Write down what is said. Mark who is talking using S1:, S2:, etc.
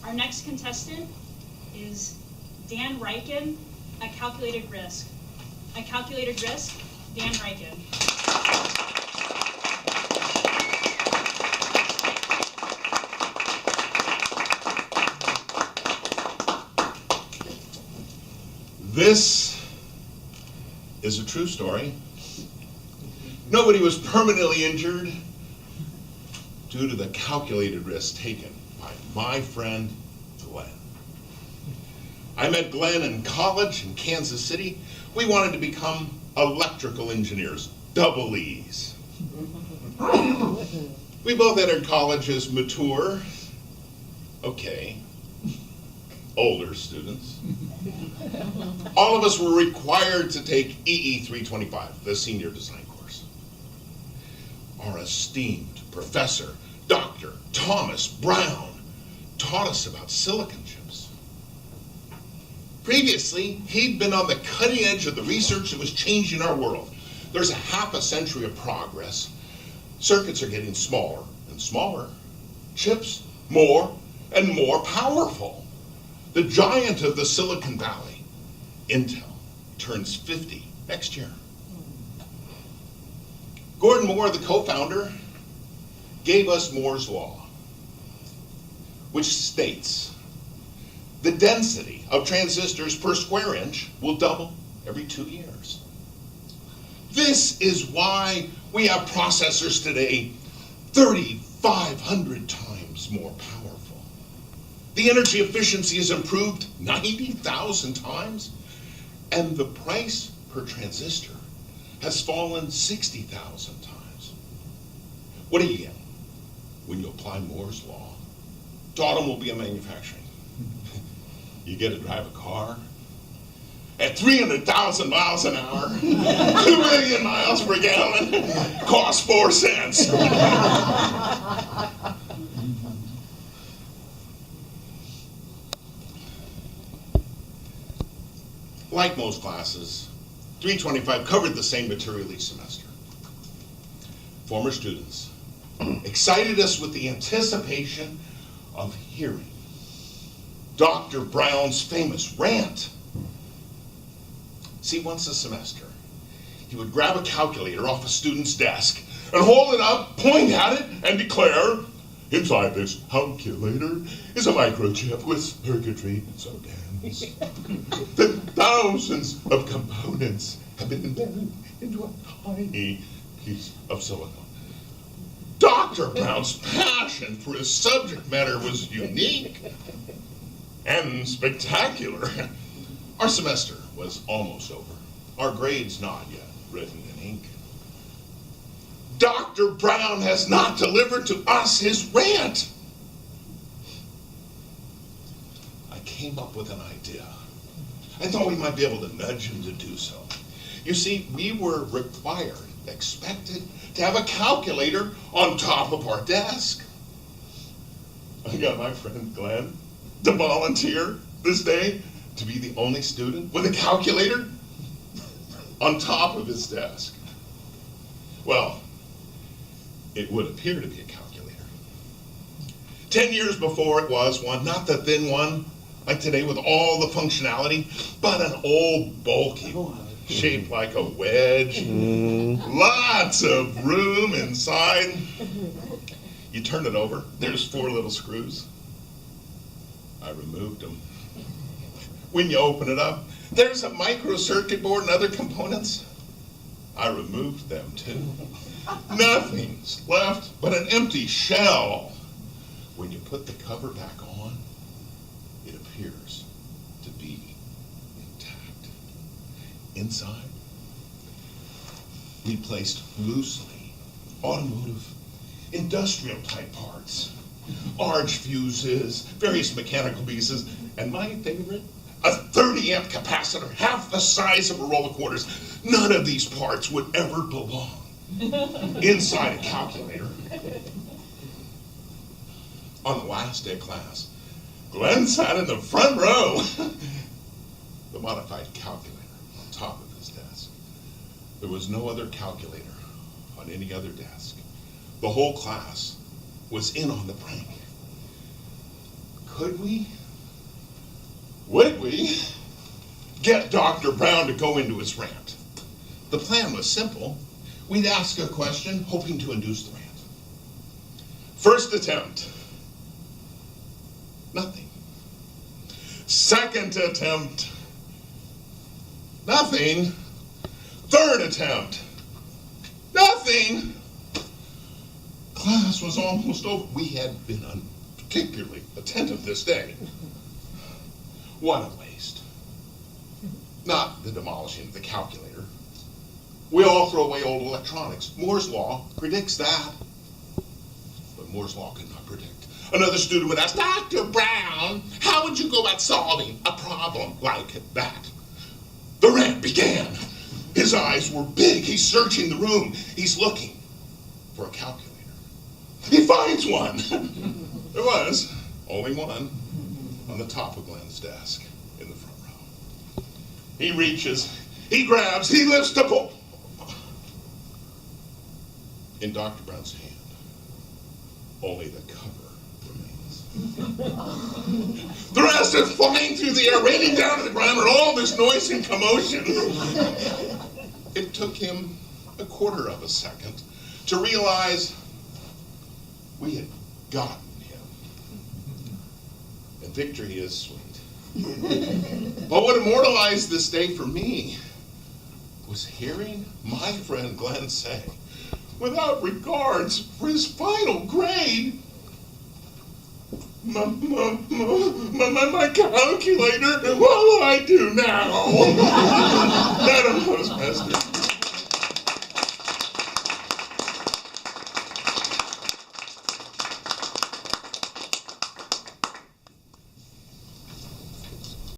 S1: Our next contestant is Dan Ryken at Calculated Risk. At Calculated Risk, Dan Ryken.
S2: This is a true story. Nobody was permanently injured due to the calculated risk taken by my friend Glenn. I met Glenn in college in Kansas City. We wanted to become electrical engineers, double E's. We both entered college as mature, older students. All of us were required to take EE 325, the senior design course. Our esteemed professor, Dr. Thomas Brown, taught us about silicon chips. Previously, he'd been on the cutting edge of the research that was changing our world. There's a half a century of progress. Circuits are getting smaller and smaller. Chips more and more powerful. The giant of the Silicon Valley, Intel, turns 50 next year. Gordon Moore, the co-founder, gave us Moore's Law, which states the density of transistors per square inch will double every 2 years. This is why we have processors today 3,500 times more powerful. The energy efficiency has improved 90,000 times, and the price per transistor has fallen 60,000 times. What do you get when you apply Moore's Law to automobile manufacturing? You get to drive a car at 300,000 miles an hour, 2 million miles per gallon, costs 4 cents. Like most classes, 325 covered the same material each semester. Former students excited us with the anticipation of hearing Dr. Brown's famous rant. See, once a semester, he would grab a calculator off a student's desk and hold it up, point at it, and declare, inside this calculator is a microchip with circuitry and SODANs. The thousands of components have been embedded into a tiny piece of silicon. Dr. Brown's passion for his subject matter was unique and spectacular. Our semester was almost over. Our grades not yet written in ink. Dr. Brown has not delivered to us his rant. I came up with an idea. I thought we might be able to nudge him to do so. You see, we were required, expected, to have a calculator on top of our desk. I got my friend Glenn to volunteer this day to be the only student with a calculator on top of his desk. Well, it would appear to be a calculator. 10 years before it was one, not the thin one like today with all the functionality, but an old bulky one shaped like a wedge. Lots of room inside. You turn it over, there's 4 little screws. I removed them. When you open it up, there's a micro circuit board and other components. I removed them too. Nothing's left but an empty shell. When you put the cover back on, it appears to be intact. Inside, we placed loosely automotive, industrial type parts, large fuses, various mechanical pieces, and my favorite, a 30 amp capacitor, half the size of a roll of quarters. None of these parts would ever belong inside a calculator. On the last day of class, Glenn sat in the front row, the modified calculator on top of his desk. There was no other calculator on any other desk. The whole class was in on the prank. Could we? Would we? Get Dr. Brown to go into his rant. The plan was simple. We'd ask a question, hoping to induce the rant. First attempt. Nothing. Second attempt. Nothing. Third attempt. Nothing. Class was almost over. We had been particularly attentive this day. What a waste. Not the demolishing of the calculator. We all throw away old electronics. Moore's law predicts that. But Moore's law could not predict. Another student would ask, Dr. Brown, how would you go about solving a problem like that? The rant began. His eyes were big. He's searching the room. He's looking for a calculator. He finds one. There was only one on the top of Glenn's desk in the front row. He reaches, he grabs, he lifts the book. In Dr. Brown's hand, only the cover remains. The rest is flying through the air, raining down to the ground, and all this noise and commotion. It took him a quarter of a second to realize we had gotten him. And victory is sweet. But what immortalized this day for me was hearing my friend Glenn say, without regards for his final grade, my calculator, what will I do now? Madam Toastmaster.